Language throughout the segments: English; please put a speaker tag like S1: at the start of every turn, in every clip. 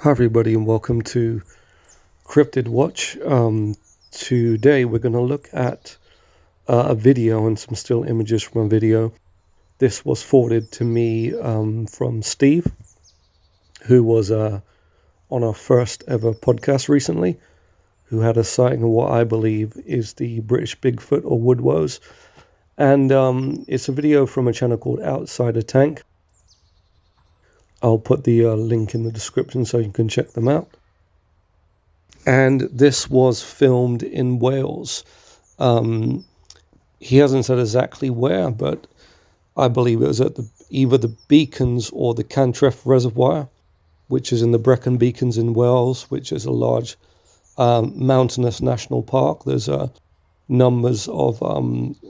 S1: Hi everybody and welcome to Cryptid Watch. Today we're going to look at a video and some still images from a video. This was forwarded to me from Steve, who was on our first ever podcast recently, who had a sighting of what I believe is the British Bigfoot or woodwose. And it's a video from a channel called Outside a Tank. I'll put the link in the description so you can check them out. And this was filmed in Wales. He hasn't said exactly where, but I believe it was at either the Beacons or the Cantref Reservoir, which is in the Brecon Beacons in Wales, which is a large mountainous national park. There's numbers of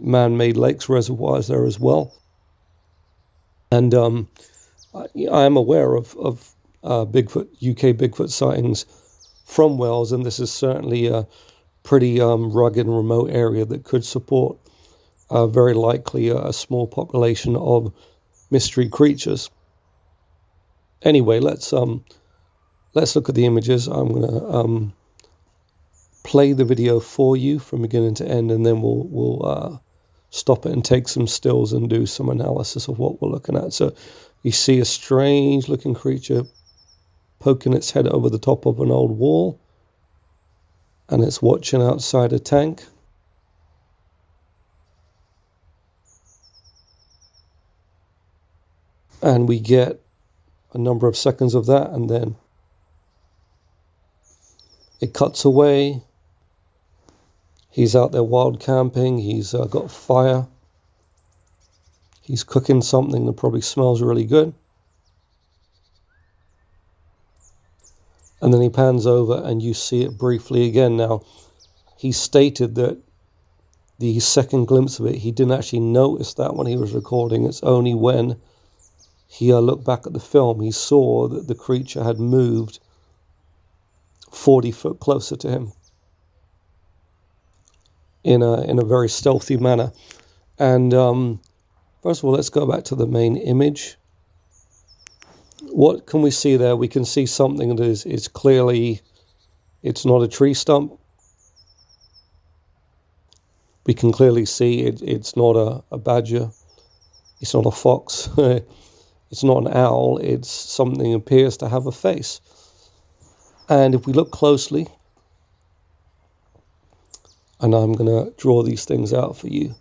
S1: man-made lakes, reservoirs there as well. And I am aware of Bigfoot, UK Bigfoot sightings from Wales, and this is certainly a pretty rugged and remote area that could support very likely a small population of mystery creatures. Anyway, let's look at the images. I'm gonna play the video for you from beginning to end, and then we'll stop it and take some stills and do some analysis of what we're looking at. So you see a strange looking creature poking its head over the top of an old wall, and it's watching outside a tank. And we get a number of seconds of that, and then it cuts away. He's out there wild camping. He's got fire. He's cooking something that probably smells really good. And then he pans over and you see it briefly again. Now, he stated that the second glimpse of it, he didn't actually notice that when he was recording. It's only when he looked back at the film, he saw that the creature had moved 40 foot closer to him in a very stealthy manner. And first of all, let's go back to the main image. What can we see there? We can see something that is clearly, it's not a tree stump. We can clearly see it's not a badger. It's not a fox. It's not an owl. It's something that appears to have a face. And if we look closely, and I'm going to draw these things out for you,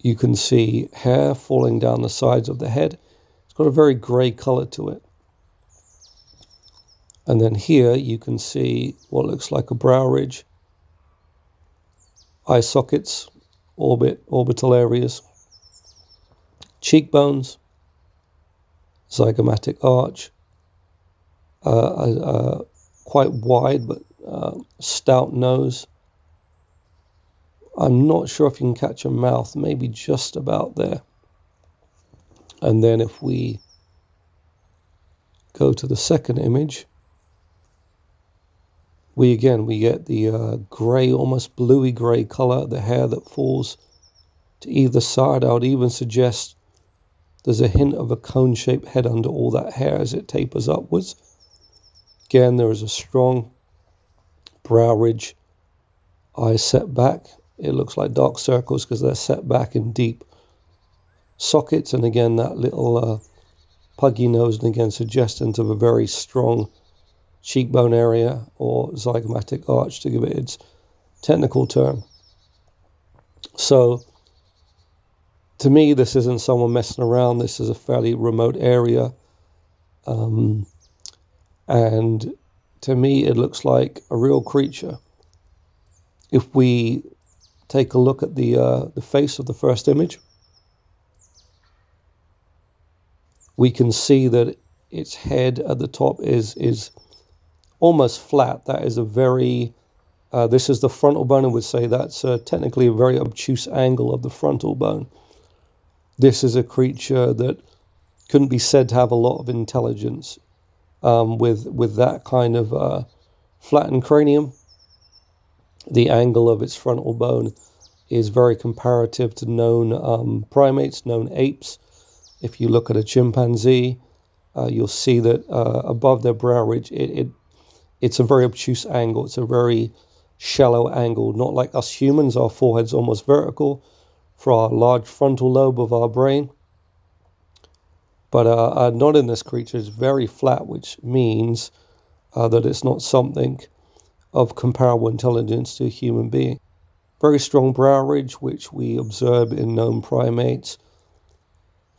S1: you can see hair falling down the sides of the head. It's got a very grey colour to it. And then here you can see what looks like a brow ridge, eye sockets, orbital areas, cheekbones, zygomatic arch, quite wide but stout nose. I'm not sure if you can catch a mouth, maybe just about there. And then if we go to the second image, we get the grey, almost bluey grey colour, the hair that falls to either side. I would even suggest there's a hint of a cone-shaped head under all that hair as it tapers upwards. Again, there is a strong brow ridge, eyes set back. It looks like dark circles because they're set back in deep sockets, and again that little puggy nose, and again suggestions of a very strong cheekbone area or zygomatic arch, to give it its technical term. So to me, this isn't someone messing around. This is a fairly remote area, and to me it looks like a real creature. If we take a look at the face of the first image, we can see that its head at the top is almost flat. That is a very, this is the frontal bone. I would say that's technically a very obtuse angle of the frontal bone. This is a creature that couldn't be said to have a lot of intelligence with that kind of flattened cranium. The angle of its frontal bone is very comparative to known primates, known apes. If you look at a chimpanzee, you'll see that above their brow ridge, it's a very obtuse angle. It's a very shallow angle, not like us humans. Our forehead's almost vertical for our large frontal lobe of our brain. But not in this creature. It's very flat, which means that it's not something of comparable intelligence to a human being. Very strong brow ridge, which we observe in known primates.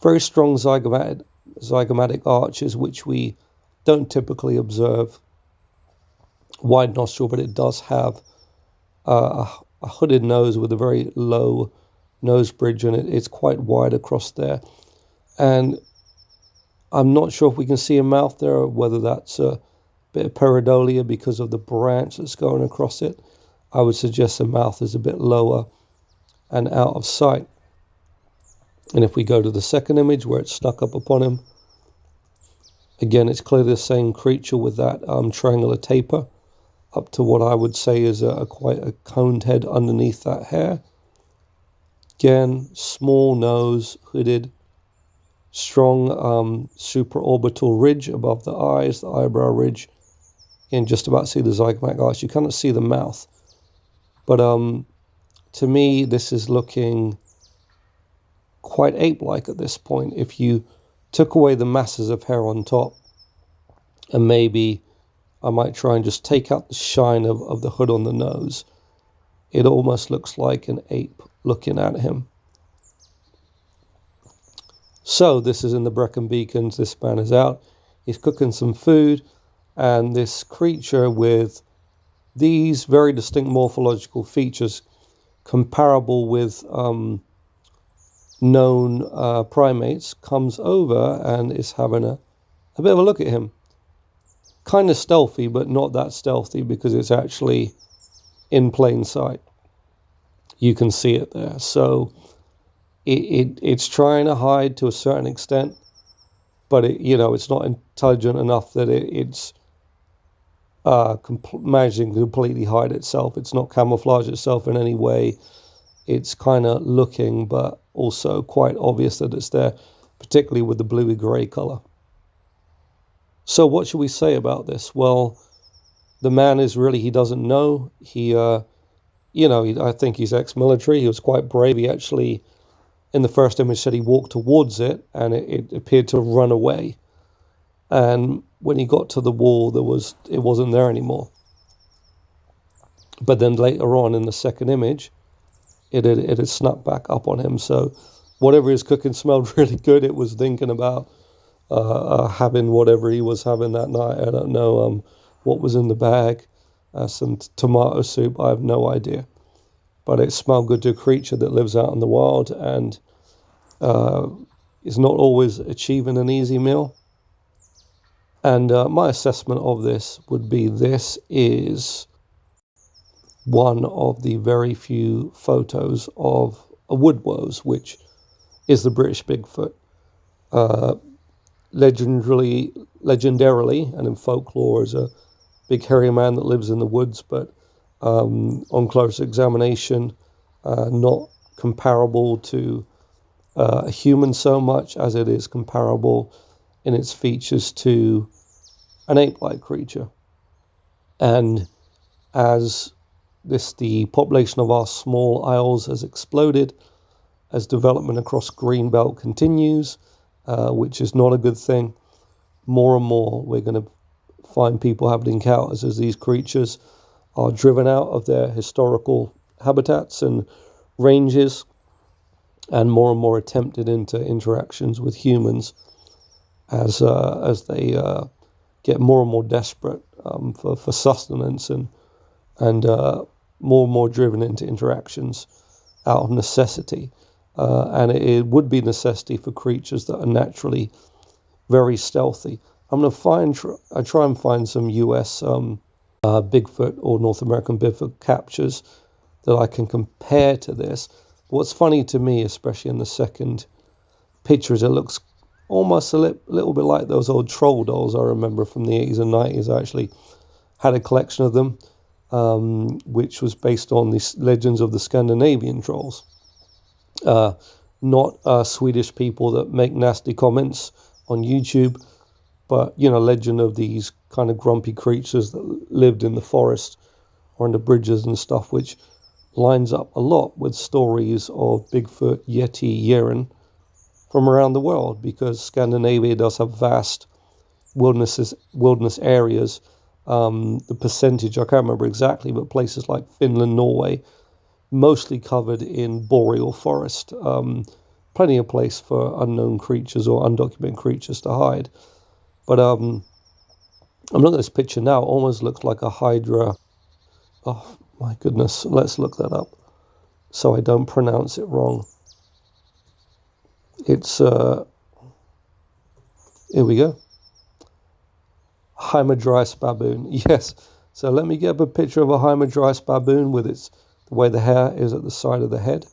S1: Very strong zygomatic arches, which we don't typically observe. Wide nostril, but it does have a hooded nose with a very low nose bridge, and it's quite wide across there. And I'm not sure if we can see a mouth there, or whether that's a bit of pareidolia because of the branch that's going across it. I would suggest the mouth is a bit lower and out of sight. And if we go to the second image where it's stuck up upon him, again, it's clearly the same creature with that triangular taper up to what I would say is quite a coned head underneath that hair. Again, small nose, hooded, strong supraorbital ridge above the eyes, the eyebrow ridge. Again, just about see the zygomatic arch. You cannot see the mouth. But to me, this is looking quite ape-like at this point. If you took away the masses of hair on top, and maybe I might try and just take out the shine of the hood on the nose, it almost looks like an ape looking at him. So this is in the Brecon Beacons. This man is out. He's cooking some food, and this creature with these very distinct morphological features, comparable with known primates, comes over and is having a bit of a look at him. Kind of stealthy, but not that stealthy because it's actually in plain sight. You can see it there. So it's trying to hide to a certain extent, but it's not intelligent enough that it's managing to completely hide itself. It's not camouflage itself in any way. It's kind of looking, but also quite obvious that it's there, particularly with the bluey grey color. So what should we say about this? Well, the man he doesn't know. I think he's ex-military. He was quite brave. He actually, in the first image, said he walked towards it, and it appeared to run away. And when he got to the wall, it wasn't there anymore. But then later on in the second image, it had snuck back up on him. So whatever he was cooking smelled really good. It was thinking about having whatever he was having that night. I don't know what was in the bag. Some tomato soup. I have no idea. But it smelled good to a creature that lives out in the wild and is not always achieving an easy meal. And my assessment of this would be this is one of the very few photos of a woodwose, which is the British Bigfoot. Legendarily, and in folklore, is a big hairy man that lives in the woods, but on close examination, not comparable to a human so much as it is comparable in its features to an ape-like creature. And as the population of our small isles has exploded, as development across Greenbelt continues, which is not a good thing, more and more we're going to find people having encounters as these creatures are driven out of their historical habitats and ranges, and more attempted into interactions with humans as they get more and more desperate for sustenance and more and more driven into interactions out of necessity. And it would be necessity for creatures that are naturally very stealthy. I'm going to try and find some US Bigfoot or North American Bigfoot captures that I can compare to this. What's funny to me, especially in the second picture, is it looks almost a little bit like those old troll dolls I remember from the 80s and 90s. I actually had a collection of them, which was based on the legends of the Scandinavian trolls. Not Swedish people that make nasty comments on YouTube, But, you know, legend of these kind of grumpy creatures that lived in the forest or under bridges and stuff, which lines up a lot with stories of Bigfoot, Yeti, Yeren from around the world, because Scandinavia does have vast wilderness areas. The percentage, I can't remember exactly, but places like Finland, Norway, mostly covered in boreal forest. Plenty of place for unknown creatures or undocumented creatures to hide. But I'm looking at this picture now. It almost looks like a hydra. Oh my goodness, let's look that up so I don't pronounce it wrong. It's here we go. Hamadryas baboon. Yes. So let me get up a picture of a Hamadryas baboon with the way the hair is at the side of the head,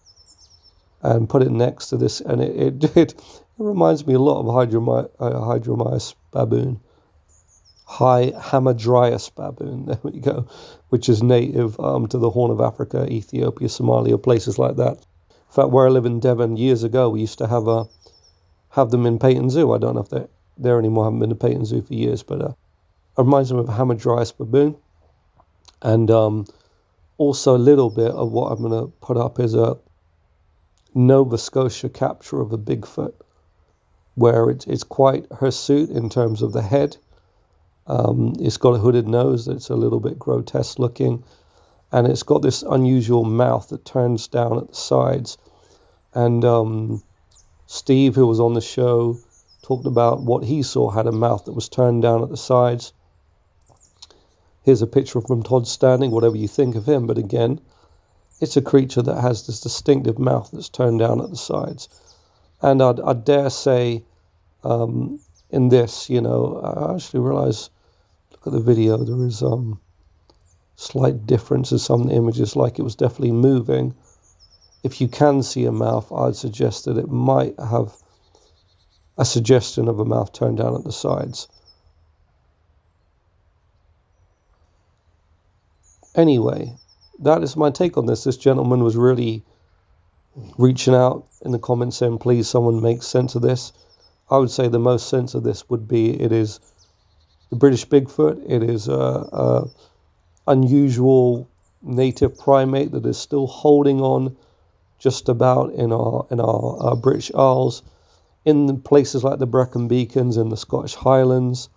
S1: and put it next to this, and it reminds me a lot of Hydromyas baboon. Hamadryas baboon. There we go, which is native to the Horn of Africa, Ethiopia, Somalia, places like that. In fact, where I live in Devon years ago, we used to have them in Peyton Zoo. I don't know if they're there anymore. I haven't been to Peyton Zoo for years, but it reminds me of a Hamadryas baboon. And also a little bit of what I'm going to put up is a Nova Scotia capture of a Bigfoot, where it's quite hirsute in terms of the head. It's got a hooded nose that's a little bit grotesque looking, and it's got this unusual mouth that turns down at the sides. And Steve, who was on the show, talked about what he saw had a mouth that was turned down at the sides. Here's a picture from Todd Standing, whatever you think of him, but again, it's a creature that has this distinctive mouth that's turned down at the sides. And I'd dare say, in this, you know, I actually realize, look at the video, there is slight differences. Some images like it was definitely moving. If you can see a mouth, I'd suggest that it might have a suggestion of a mouth turned down at the sides. Anyway, that is my take on this. This gentleman was really reaching out in the comments saying, please, someone make sense of this. I would say the most sense of this would be it is the British Bigfoot. It is a unusual native primate that is still holding on just about in our British Isles, in places like the Brecon Beacons in the Scottish Highlands,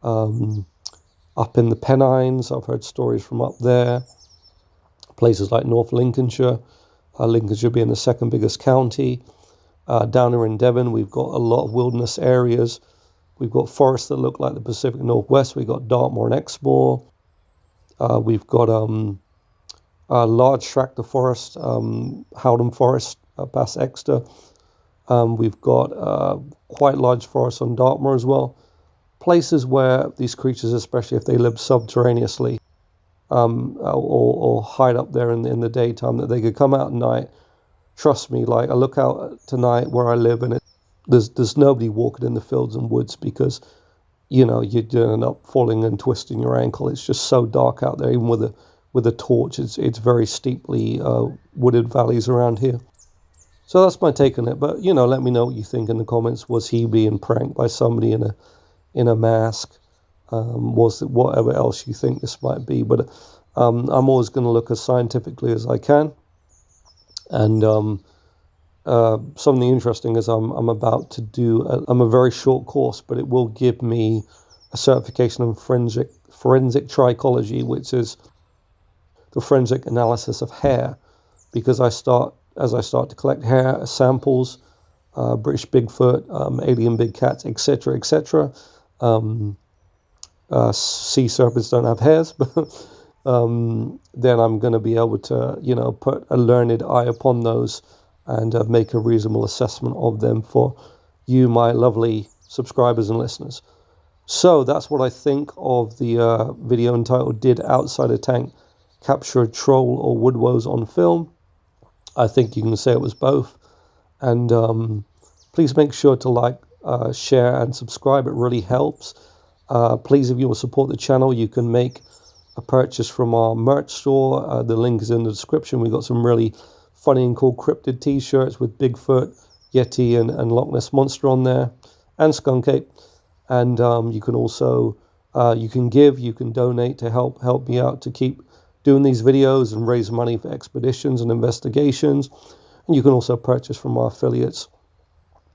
S1: up in the Pennines. I've heard stories from up there. Places like North Lincolnshire, Lincolnshire being the second biggest county. Down here in Devon, we've got a lot of wilderness areas. We've got forests that look like the Pacific Northwest. We've got Dartmoor and Exmoor. We've got a large tract of forest, Howden Forest, past Exeter. We've got quite large forests on Dartmoor as well. Places where these creatures, especially if they live subterraneously, or hide up there in the daytime, that they could come out at night. Trust me, like I look out tonight where I live, and there's nobody walking in the fields and woods, because you know you'd end up falling and twisting your ankle. It's just so dark out there. Even with a torch, it's very steeply wooded valleys around here. So that's my take on it. But you know, let me know what you think in the comments. Was he being pranked by somebody in a mask? Was it whatever else you think this might be? But I'm always going to look as scientifically as I can. And something interesting is I'm about to do a very short course, but it will give me a certification in forensic trichology, which is the forensic analysis of hair, because as I start to collect hair samples, British Bigfoot, alien big cats, etc., etc. Sea serpents don't have hairs, but then I'm going to be able to, you know, put a learned eye upon those and make a reasonable assessment of them for you, my lovely subscribers and listeners. So that's what I think of the video entitled "Did Outside a Tank Capture a Troll or woodwose on Film?" I think you can say it was both. And please make sure to like, share, and subscribe. It really helps. Please, if you will support the channel, you can make a purchase from our merch store. The link is in the description. We've got some really funny and cool Cryptid t-shirts with Bigfoot, Yeti, and Loch Ness Monster on there, and Skunk Ape. And you can also you can give, you can donate to help me out to keep doing these videos and raise money for expeditions and investigations. And you can also purchase from our affiliates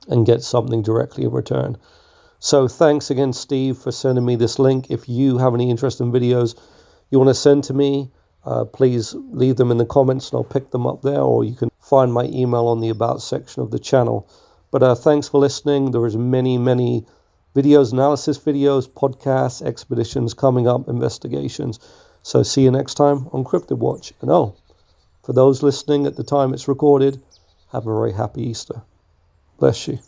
S1: and get something directly in return. So thanks again, Steve, for sending me this link. If you have any interesting videos you want to send to me, please leave them in the comments and I'll pick them up there, or you can find my email on the About section of the channel. But thanks for listening. There is many videos, analysis videos, podcasts, expeditions coming up, investigations. So see you next time on Cryptid Watch. And for those listening at the time it's recorded, have a very happy Easter. Bless you.